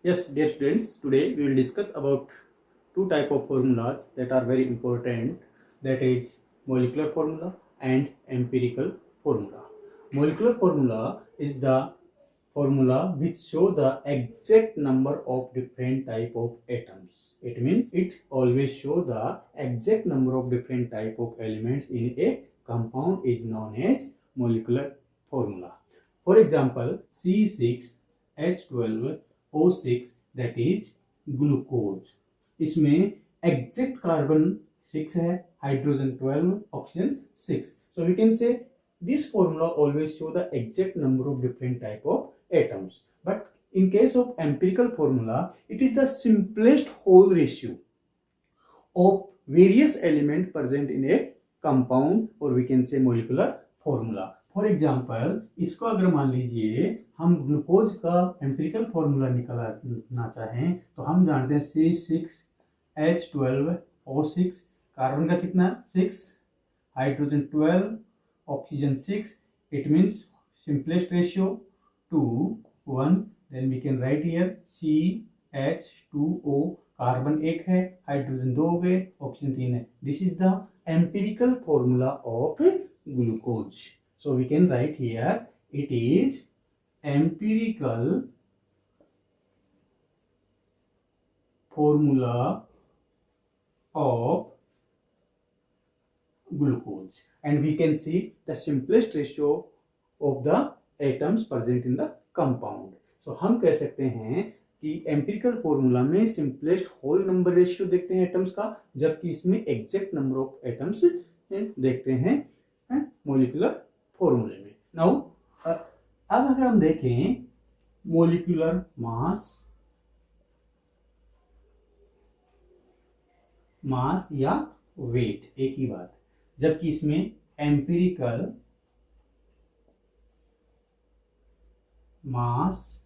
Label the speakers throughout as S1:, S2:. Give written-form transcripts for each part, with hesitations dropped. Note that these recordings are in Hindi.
S1: Yes, dear students, today we will discuss about two type of formulas that are very important, that is molecular formula and empirical formula. Molecular formula is the formula which show the exact number of different type of atoms. It means it always show the exact number of different type of elements in a compound is known as molecular formula. For example, C6H12O6 that is glucose. इसमें एग्जैक्ट कार्बन 6 है, hydrogen 12, oxygen 6. So we can say this formula always show the exact number of different type of atoms. But in case of empirical formula, it is the simplest whole ratio of various elements present in a compound, or we can say molecular formula. For example, इसको अगर मान लीजिए हम ग्लूकोज का एम्पिरिकल फॉर्मूला निकालना चाहें तो हम जानते हैं C6H12O6, कार्बन का कितना 6, hydrogen 12, oxygen 6. It means simplest ratio 2:1. Then we can write here CH2O, carbon 1 है, हाइड्रोजन 2 हो गए, ऑक्सीजन 3 है. This is the empirical formula of glucose. So we can write here it is empirical formula of glucose, and we can see the simplest ratio of the atoms present in the compound. So हम कह सकते हैं कि empirical formula में simplest whole number ratio देखते हैं atoms का, जबकि इसमें exact number of atoms देखते हैं molecular फॉर्मूले में. नाउ अब अगर हम देखें मोलिकुलर मास या वेट, एक ही बात, जबकि इसमें एम्पिरिकल मास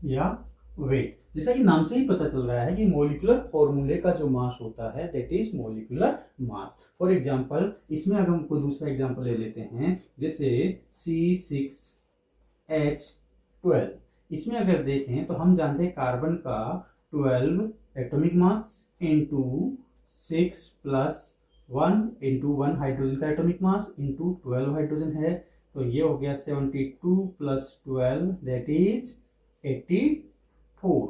S1: या वेट, जैसा कि नाम से ही पता चल रहा है कि मोलिकुलर फॉर्मूले का जो मास होता है that is molecular mass. For example, इसमें अगर हम कोई दूसरा एग्जांपल ले लेते हैं, जैसे C6H12. इसमें अगर देखें तो हम जानते हैं कार्बन का 12 atomic mass into 6 plus 1 into 1 hydrogen का एटॉमिक मास इंटू 12 हाइड्रोजन है, तो ये हो गया 72 प्लस 12 दैट इज 84.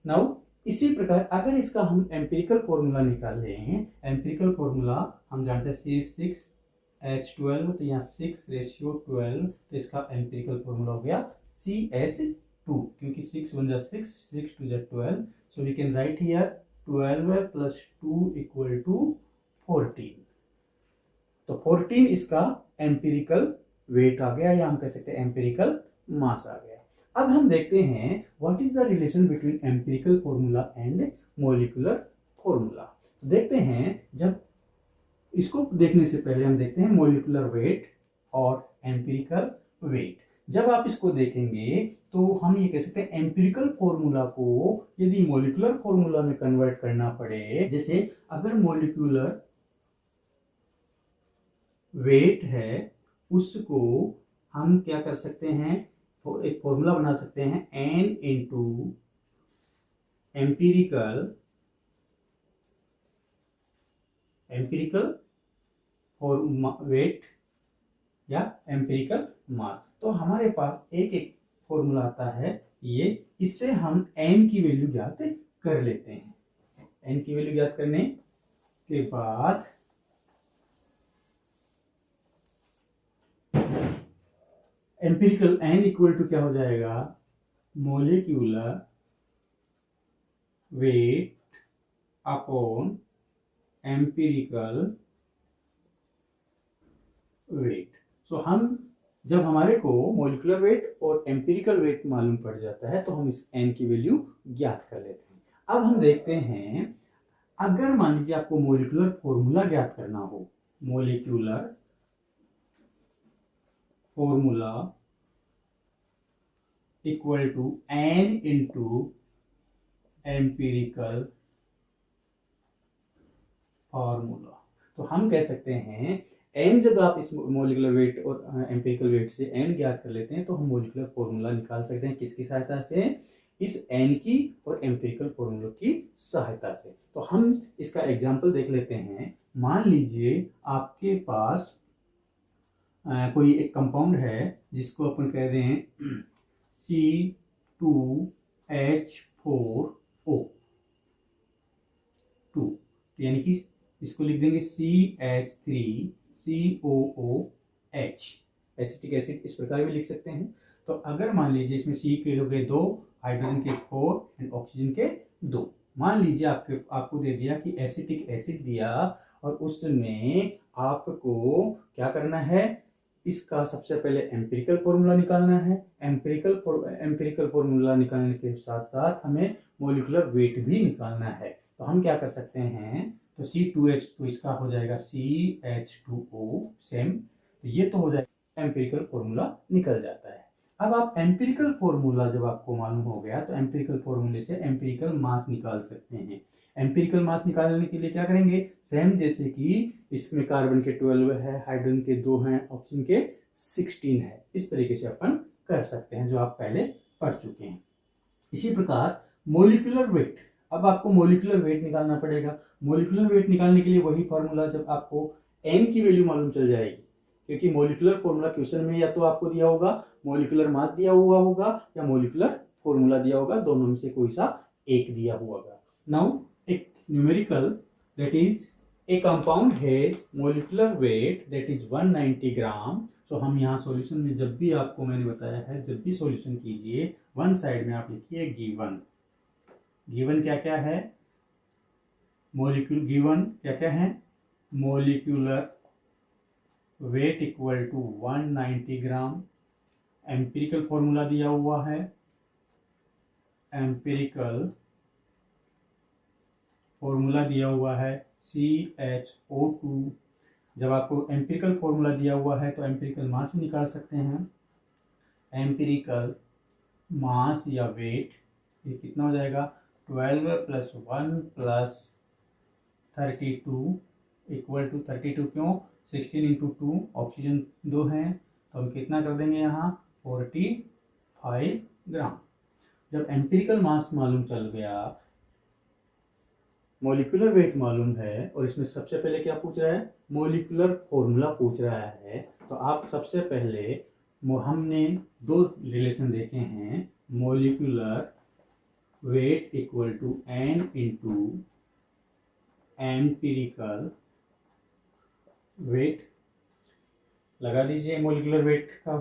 S1: नाउ इसी प्रकार अगर इसका हम एम्पिरिकल फॉर्मूला निकाल रहे हैं, एम्पिरिकल फॉर्मूला हम जानते हैं C6H12, तो यहाँ 6:12, तो इसका एम्पिरिकल फॉर्मूला हो गया CH2, क्योंकि 6 1 6, 6 2 12. So we can write here 12 plus 2 equal to 14. तो 14 इसका एम्पिरिकल वेट आ गया, या हम कह सकते हैं एम्पिरिकल मास आ गया. अब हम देखते हैं what is the relation between empirical formula and molecular formula. तो देखते हैं, जब इसको देखने से पहले हम देखते हैं मोलिकुलर वेट और एम्पिरिकल वेट. जब आप इसको देखेंगे तो हम ये कह सकते हैं एम्पिरिकल फॉर्मूला को यदि मोलिकुलर फॉर्मूला में कन्वर्ट करना पड़े, जैसे अगर मोलिकुलर वेट है उसको हम क्या कर सकते हैं, तो एक फॉर्मूला बना सकते हैं n into empirical for wait या एम्पिरिकल मास. तो हमारे पास एक फॉर्मूला आता है, ये इससे हम n की वैल्यू ज्ञात कर लेते हैं. n की वैल्यू ज्ञात करने के बाद एम्पिरिकल n इक्वल टू क्या हो जाएगा, molecular weight upon empirical weight. So हम जब हमारे को मोलिकुलर वेट और एम्पिरिकल वेट मालूम पड़ जाता है तो हम इस n की वैल्यू ज्ञात कर लेते हैं. अब हम देखते हैं, अगर मान लीजिए आपको मोलिकुलर फॉर्मूला ज्ञात करना हो, molecular formula equal to n into empirical formula, तो हम कह सकते हैं एन जब आप इस मोलिकुलर वेट और एम्पिरिकल वेट से एन ज्ञात कर लेते हैं तो हम मोलिकुलर फॉर्मूला निकाल सकते हैं किसकी सहायता से, इस एन की और एम्पिरिकल फॉर्मूला की सहायता से। तो हम इसका एग्जांपल देख लेते हैं। मान लीजिए आपके पास कोई एक कंपाउंड है जिसको अपन कह रहे हैं C2H4O2, यानी कि इसको लिख देंगे CH3COOH। एसिटिक एसिड इस प्रकार भी लिख सकते हैं। तो अगर मान लीजिए इसमें C के हो गए 2, हाइड्रोजन के 4 एंड ऑक्सीजन के 2। मान लीजिए आपको दे दिया कि एसिटिक एसिड दिया और उसमें आपको क्या करना है, इसका सबसे पहले एम्पिरिकल फॉर्मूला निकालना है। एम्पिरिकल फॉर्मूला निकालने के साथ साथ हमें मोलिकुलर वेट भी निकालना है। तो हम क्या कर सकते हैं, तो C2H तो इसका हो जाएगा CH2O सेम, तो ये तो हो जाएगा एम्पिरिकल फॉर्मूला निकल जाता है। अब आप एम्पिरिकल फॉर्मूला जब आपको मालूम हो गया तो एम्पिरिकल फॉर्मूले से एम्पिरिकल मास निकाल सकते हैं। एम्पिरिकल मास निकालने के लिए क्या करेंगे, सेम जैसे कि इसमें कार्बन के 12 है, हाइड्रोजन के 2 हैं, ऑक्सीजन के 16 है, इस तरीके से अपन कर सकते हैं जो आप पहले पढ़ चुके हैं। इसी प्रकार मोलिकुलर वेट, अब आपको मोलिकुलर वेट निकालना पड़ेगा। मोलिकुलर वेट निकालने के लिए वही फॉर्मूला, जब आपको एन की वैल्यू मालूम चल जाएगी, क्योंकि मोलिकुलर फॉर्मूला क्वेश्चन में या तो आपको दिया होगा मोलिकुलर मास दिया हुआ होगा या मोलिकुलर फॉर्मूला दिया होगा, दोनों में से कोई सा एक दिया हुआ होगा। नाउ एक numerical, that is a compound has molecular weight that is 190 ग्राम। तो हम यहाँ सॉल्यूशन में जब भी आपको मैंने बताया है, जब भी सॉल्यूशन कीजिए वन साइड में आप लिखिए गिवन। गिवन क्या क्या है, गिवन क्या क्या है, molecular weight equal to 190 gram. Empirical formula दिया हुआ है, एम्पिरिकल फॉर्मूला दिया हुआ है CH2O। जब आपको एम्पिरिकल फॉर्मूला दिया हुआ है तो एम्पिरिकल मास भी निकाल सकते हैं। एम्पिरिकल मास या वेट ये कितना हो जाएगा, 12 + 1 + 32 इक्वल टू 32 क्यों, 16 × 2, ऑक्सीजन 2 हैं तो हम कितना कर देंगे यहाँ 45 ग्राम। जब एम्पिरिकल मास मालूम चल गया, मोलिकुलर वेट मालूम है और इसमें सबसे पहले क्या पूछ रहा है, मोलिकुलर फॉर्मूला पूछ रहा है, तो आप सबसे पहले हमने दो रिलेशन देखे हैं, molecular weight equal to N × empirical weight. लगा दीजिए मोलिकुलर वेट का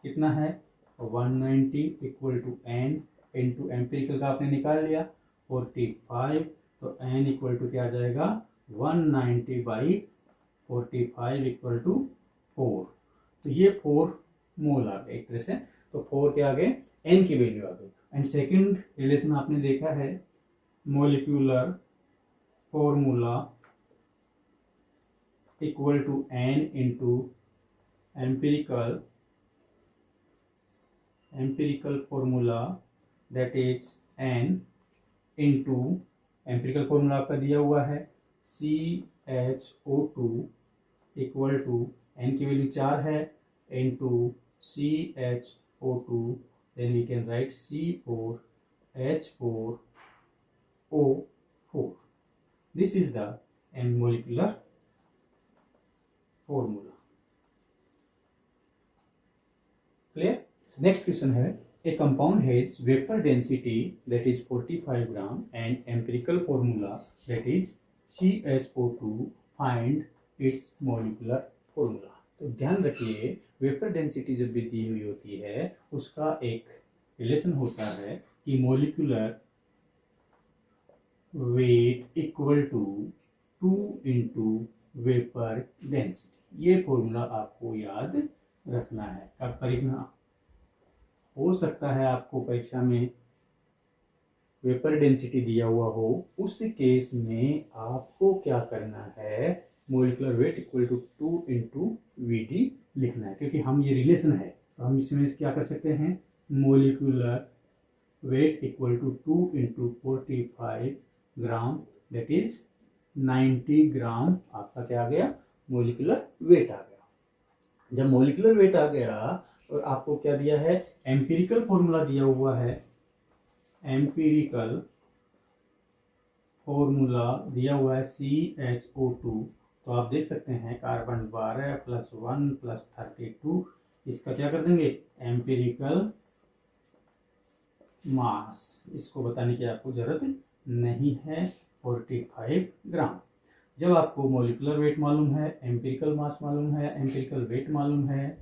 S1: कितना है 190 इक्वल टू N × एम्पिरिकल का आपने निकाल लिया 45, तो N इक्वल टू क्या आ जाएगा 190/45 इक्वल टू 4। तो ये 4 मोल आ गए एक तरह से, तो 4 के आगे N की वैल्यू आ गई। एंड सेकंड रिलेशन आपने देखा है, molecular formula equal to N × empirical formula that is N × empirical formula आपका दिया हुआ है CH2O इक्वल टू N की वैल्यू 4 है × CH2O, then we can write C4H4O4. This is the molecular formula. Clear? Next question है, a compound has vapor density that is 45 gram and empirical formula that is CH2O, find its molecular formula. तो ध्यान रखिए, वेपर डेंसिटी जब भी दी हुई होती है उसका एक रिलेशन होता है कि molecular weight equal to 2 × vapour density. ये फॉर्मूला आपको याद रखना है। अब परीक्षा हो सकता है आपको परीक्षा में वेपर डेंसिटी दिया हुआ हो, उस केस में आपको क्या करना है, molecular weight equal to 2 × VD लिखना है, क्योंकि हम ये रिलेशन है तो हम इसमें क्या कर सकते हैं, molecular weight equal to 2 × 45 gram that is 90 gram आपका क्या आ गया मोलिकुलर वेट आ गया। जब मोलिकुलर वेट आ गया और आपको क्या दिया है, एम्पिरिकल फॉर्मूला दिया हुआ है, एम्पिरिकल फॉर्मूला दिया हुआ है CHO2। तो आप देख सकते हैं कार्बन 12 + 1 + 32, इसका क्या कर देंगे, एम्पिरिकल मास। इसको बताने की आपको जरूरत नहीं है, 45 ग्राम। जब आपको मोलिकुलर वेट मालूम है, एम्पिरिकल मास मालूम है, एम्पिरिकल वेट मालूम है,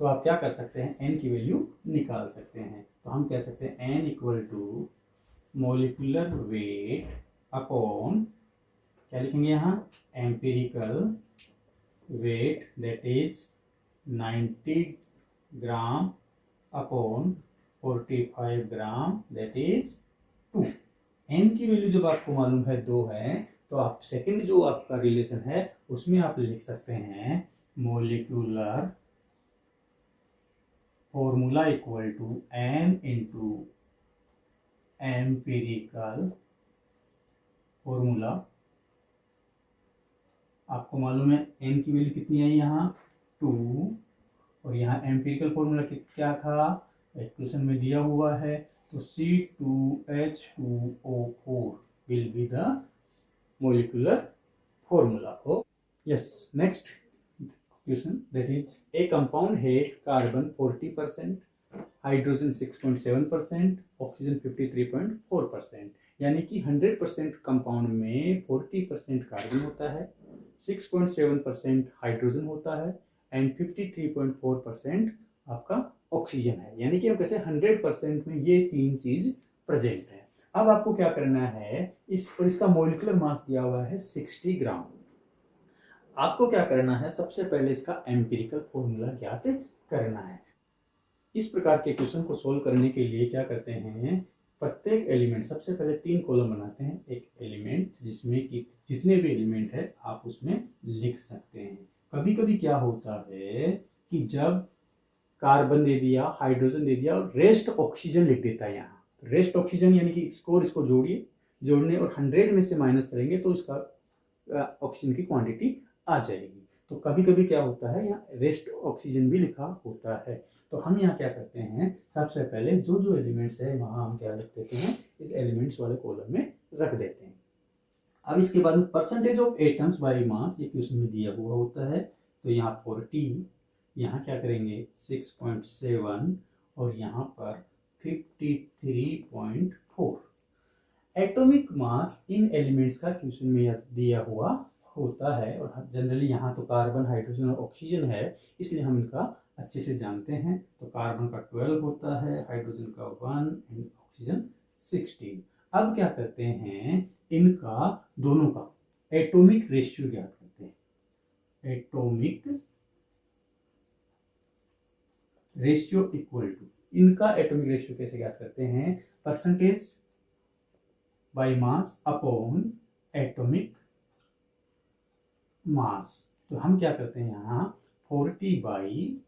S1: तो आप क्या कर सकते हैं, n की वैल्यू निकाल सकते हैं। तो हम कह सकते हैं n = मोलिकुलर वेट अपॉन, क्या लिखेंगे यहाँ, empirical weight, that is 90 gram upon 45 gram, that is 2। n की वैल्यू जब आपको मालूम है 2 है, तो आप सेकंड जो आपका रिलेशन है उसमें आप लिख सकते हैं molecular formula = n × empirical formula. आपको मालूम है n की वैल्यू कितनी आई यहाँ 2, और यहाँ एम्पिरिकल फॉर्मूला क्या था, इक्वेशन में दिया हुआ है, तो C2H2O4 will be the molecular formula of, yes, next question, that is a compound has carbon 40%, hydrogen 6.7%, oxygen 53.4%। यानी कि 100% कंपाउंड में 40% कार्बन होता है, 6.7% हाइड्रोजन होता है एंड 53.4% आपका ऑक्सीजन है। यानी कि हम कैसे 100% में ये तीन चीज प्रेजेंट है। अब आपको क्या करना है, इसका मोलिकुलर मास दिया हुआ है 60 ग्राम। आपको क्या करना है, सबसे पहले इसका एम्पिरिकल फॉर्मूला ज्ञात करना है। इस प्रकार के क्वेश्चन को सोल्व करने के लिए क्या करते हैं, प्रत्येक एलिमेंट, सबसे पहले 3 कॉलम बनाते हैं, एक एलिमेंट जिसमें कि जितने भी एलिमेंट है आप उसमें लिख सकते हैं। कभी कभी क्या होता है कि जब कार्बन दे दिया, हाइड्रोजन दे दिया और रेस्ट ऑक्सीजन लिख देता है, यहाँ रेस्ट ऑक्सीजन, यानी कि इसको जोड़ने और 100 में से माइनस करेंगे तो इसका ऑक्सीजन की क्वांटिटी आ जाएगी। तो कभी कभी क्या होता है, यहाँ रेस्ट ऑक्सीजन भी लिखा होता है। तो हम यहाँ क्या करते हैं, सबसे पहले जो एलिमेंट्स है वहाँ हम क्या लिख देते हैं, इस एलिमेंट्स वाले कॉलम में रख देते हैं। अब इसके बाद में percentage of atoms by mass, ये क्वेश्चन में दिया हुआ होता है। तो यहाँ 40, यहाँ क्या करेंगे 6.7 और यहाँ पर 53.4। एटॉमिक मास इन एलिमेंट्स का क्वेश्चन में दिया हुआ होता है, और जनरली यहाँ तो कार्बन, हाइड्रोजन और ऑक्सीजन है, इसलिए हम इनका अच्छे से जानते हैं। तो कार्बन का 12 होता है, हाइड्रोजन का 1 एंड ऑक्सीजन 16। अब क्या करते हैं, इनका दोनों का एटॉमिक रेशियो ज्ञात करते हैं। एटॉमिक रेशियो = इनका एटॉमिक रेशियो कैसे ज्ञात करते हैं, percentage by mass upon atomic mass. तो हम क्या करते हैं, यहाँ 40/12,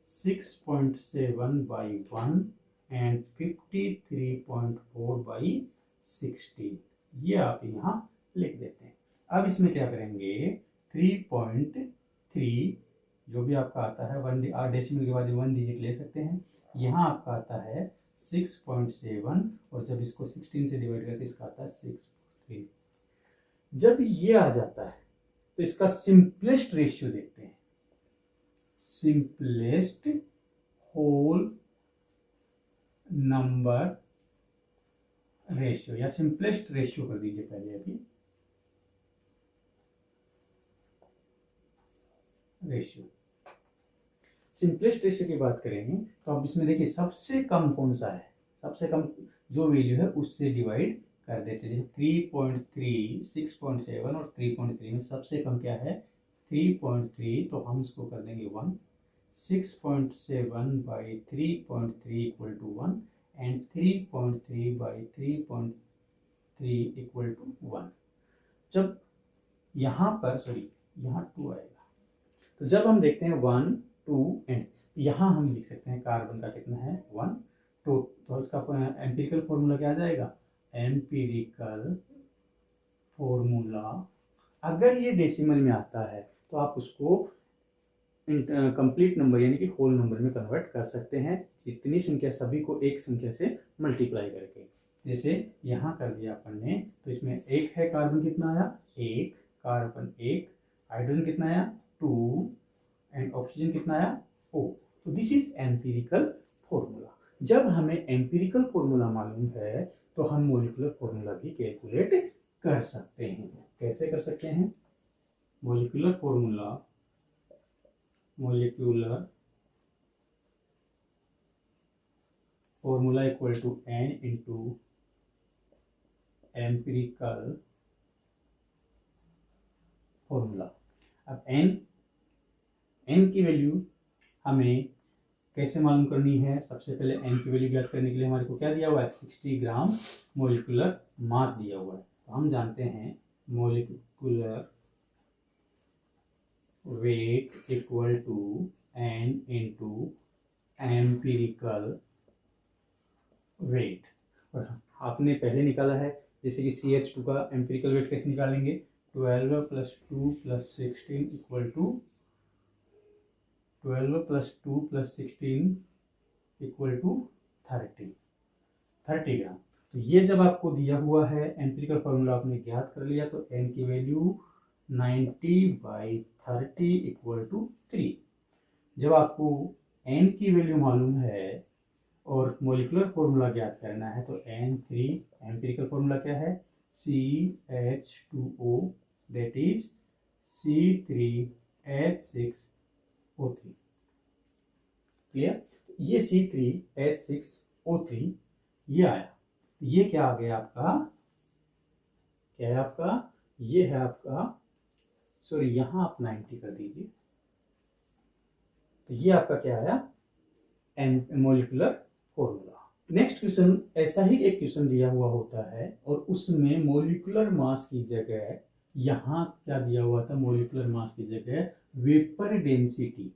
S1: 6.7/1 एंड 53.4/16, ये आप यहाँ लिख देते हैं। अब इसमें क्या करेंगे, 3.3 जो भी आपका आता है, 1 डेसिमल के बाद 1 डिजिट ले सकते हैं। यहाँ आपका आता है 6.7, और जब इसको 16 से डिवाइड करके इसका आता है 6.3। जब ये आ जाता है तो इसका सिंपलेस्ट रेशियो देखते हैं, सिंपलेस्ट होल नंबर रेशियो, या सिंपलेस्ट रेशियो कर दीजिए पहले, अभी रेशियो। सिंपलेस्ट रेशियो की बात करेंगे तो आप इसमें देखिए सबसे कम कौन सा है, सबसे कम जो वैल्यू है उससे डिवाइड कर देते हैं। 3.3, 6.7 और 3.3 में सबसे कम क्या है, 3.3, तो हम इसको कर देंगे 1। 6.7/3.3 = 1 एंड 3.3/3.3 = 1। जब यहाँ पर यहाँ 2 आएगा, तो जब हम देखते हैं 1, 2 एंड यहाँ हम लिख सकते हैं कार्बन का कितना है 1, तो इसका एम्पिरिकल फॉर्मूला क्या आ जाएगा, एम्पिरिकल फॉर्मूला अगर ये डेसिमल में आता है तो आप उसको कंप्लीट नंबर यानी कि होल नंबर में कन्वर्ट कर सकते हैं, इतनी संख्या सभी को एक संख्या से मल्टीप्लाई करके। जैसे यहाँ कर दिया अपन ने, तो इसमें एक है, कार्बन कितना आया, एक, कार्बन एक, हाइड्रोजन कितना आया, 2, एंड ऑक्सीजन कितना आया, O। तो दिस इज एम्पिरिकल फॉर्मूला। जब हमें एम्पिरिकल फॉर्मूला मालूम है तो हम मॉलिक्यूलर फॉर्मूला भी कैलकुलेट कर सकते हैं। कैसे कर सकते हैं? Molecular formula equal to n into empirical formula. अब n की वैल्यू हमें कैसे मालूम करनी है? सबसे पहले n की वैल्यू ज्ञात करने के लिए हमारे को क्या दिया हुआ है, 60 ग्राम मॉलिक्यूलर मास दिया हुआ है। तो हम जानते हैं molecular weight equal to n into empirical weight. और आपने पहले निकाला है, जैसे कि CH2 का एम्पिरिकल वेट कैसे निकालेंगे, 12 + 2 + 16 इक्वल टू 12 + 2 + 16 इक्वल टू 30 ग्राम। तो ये जब आपको दिया हुआ है, एम्पिरिकल फार्मूला आपने ज्ञात कर लिया, तो n की वैल्यू 90/30 इक्वल टू 3। जब आपको n की वैल्यू मालूम है और मॉलिक्यूलर फॉर्मूला ज्ञात करना है, तो N3 एम्पिरिकल फॉर्मूला क्या है, CH2O that is C3H6O3। Clear? ये C3H6O3 ये आया। ये क्या आ गया आपका, क्या है आपका, ये है आपका, सॉरी यहाँ आप 90 कर दीजिए। तो ये आपका क्या आया, मॉलिक्यूलर फॉर्मूला। नेक्स्ट क्वेश्चन, ऐसा ही एक क्वेश्चन दिया हुआ होता है और उसमें मॉलिक्यूलर मास की जगह यहाँ क्या दिया हुआ था, मॉलिक्यूलर मास की जगह वेपर डेंसिटी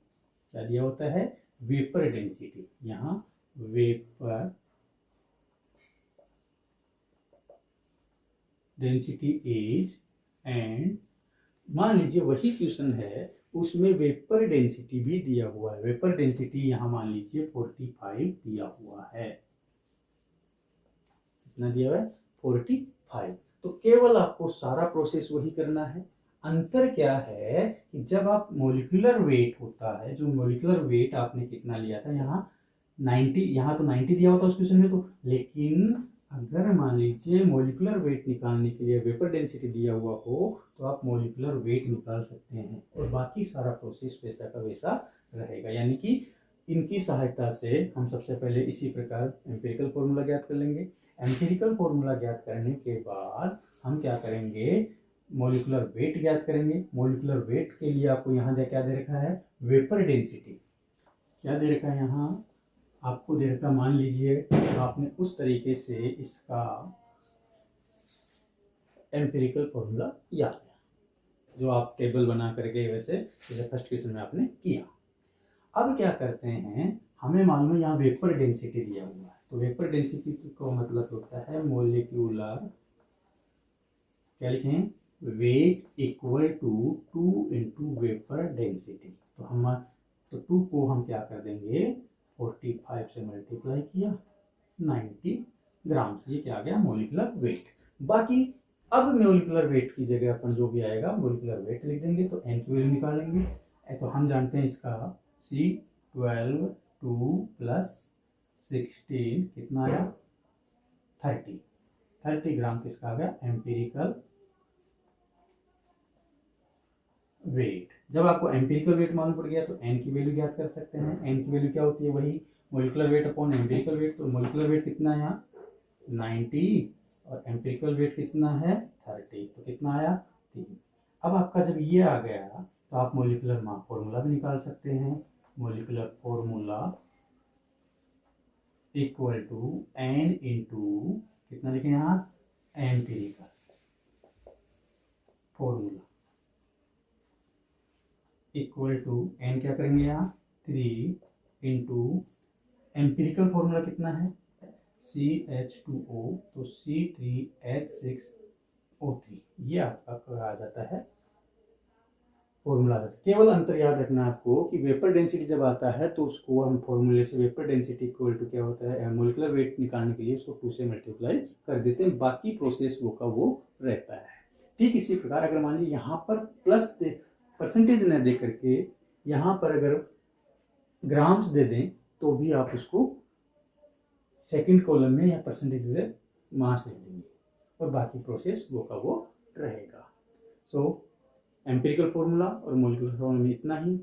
S1: क्या दिया होता है, वेपर डेंसिटी। यहाँ वेपर डेंसिटी इज, एंड मान लीजिए वही क्वेश्चन है, उसमें वेपर डेंसिटी भी दिया हुआ है। वेपर डेंसिटी यहाँ मान लीजिए 45 दिया हुआ है। कितना दिया हुआ है, 45। तो केवल आपको सारा प्रोसेस वही करना है। अंतर क्या है कि जब आप मॉलिक्यूलर वेट होता है, जो मॉलिक्यूलर वेट आपने कितना लिया था, यहाँ 90, यहाँ तो 90 दिया हुआ था उस क्वेश्चन में, तो लेकिन अगर मान लीजिए मॉलिक्यूलर वेट निकालने के लिए वेपर डेंसिटी दिया हुआ हो, तो आप मॉलिक्यूलर वेट निकाल सकते हैं और बाकी सारा प्रोसेस वैसा का वैसा रहेगा। यानी कि इनकी सहायता से हम सबसे पहले इसी प्रकार एम्पिरिकल फॉर्मूला ज्ञात कर लेंगे। एम्पिरिकल फॉर्मूला ज्ञात करने के बाद हम क्या करेंगे, मॉलिक्यूलर वेट ज्ञात करेंगे। मॉलिक्यूलर वेट के लिए आपको यहाँ क्या दे रखा है, वेपर डेंसिटी क्या दे रखा है, यहाँ आपको दे रखा, मान लीजिए तो आपने उस तरीके से इसका एम्पिरिकल फॉर्मूला याद है, जो आप टेबल बना करके वैसे जैसे फर्स्ट क्वेश्चन में आपने किया। अब क्या करते हैं, हमें मालूम है यहाँ वेपर डेंसिटी दिया हुआ है, तो वेपर डेंसिटी का मतलब होता है मॉलिक्यूलर, क्या लिखें, weight equal to 2 into vapour density. तो हम तो 2 को हम क्या कर देंगे, 45 से मल्टीप्लाई किया 90 ग्राम से, ये क्या आ गया, मॉलिक्यूलर वेट। बाकी अब मॉलिक्यूलर वेट की जगह अपन जो भी आएगा मॉलिक्यूलर वेट लिख देंगे, तो n की वैल्यू निकालेंगे। तो हम जानते हैं इसका C12 2 + 16 कितना आया, 30 ग्राम किसका आ गया, एम्पिरिकल वेट। जब आपको एम्पिरिकल वेट मालूम पड़ गया तो n की वैल्यू ज्ञात कर सकते हैं। n की वैल्यू क्या होती है, वही molecular weight upon empirical weight. तो मॉलिक्यूलर वेट कितना है यहाँ 90 और एम्पिरिकल वेट कितना है 30, तो कितना आया 3। अब आपका जब ये आ गया तो आप मॉलिक्यूलर फॉर्मूला भी निकाल सकते हैं। Molecular formula equal to n into कितना लिखें यहाँ, empirical formula equal to n क्या करेंगे यहाँ 3 इंटू एम्पिरिकल फॉर्मूला कितना है CH2O, तो C3H6 O3, ये आपका कहा जाता है फॉर्मूला। केवल अंतर याद रखना आपको कि वेपर डेंसिटी जब आता है तो उसको हम फॉर्मूले से वेपर डेंसिटी इक्वल टू क्या होता है मोलिकुलर वेट निकालने के लिए उसको 2 से मल्टीप्लाई कर देते हैं, बाकी प्रोसेस वो का वो रहता है। ठीक इसी प्रकार अगर मान लीजिए यहाँ पर प्लस परसेंटेज न दे करके यहाँ पर अगर ग्राम्स दे दें तो भी आप उसको सेकंड कॉलम में या परसेंटेज से मास दे देंगे और बाकी प्रोसेस वो का वो रहेगा। सो एम्पिरिकल फॉर्मूला और मॉलिक्यूलर फॉर्मूला में इतना ही।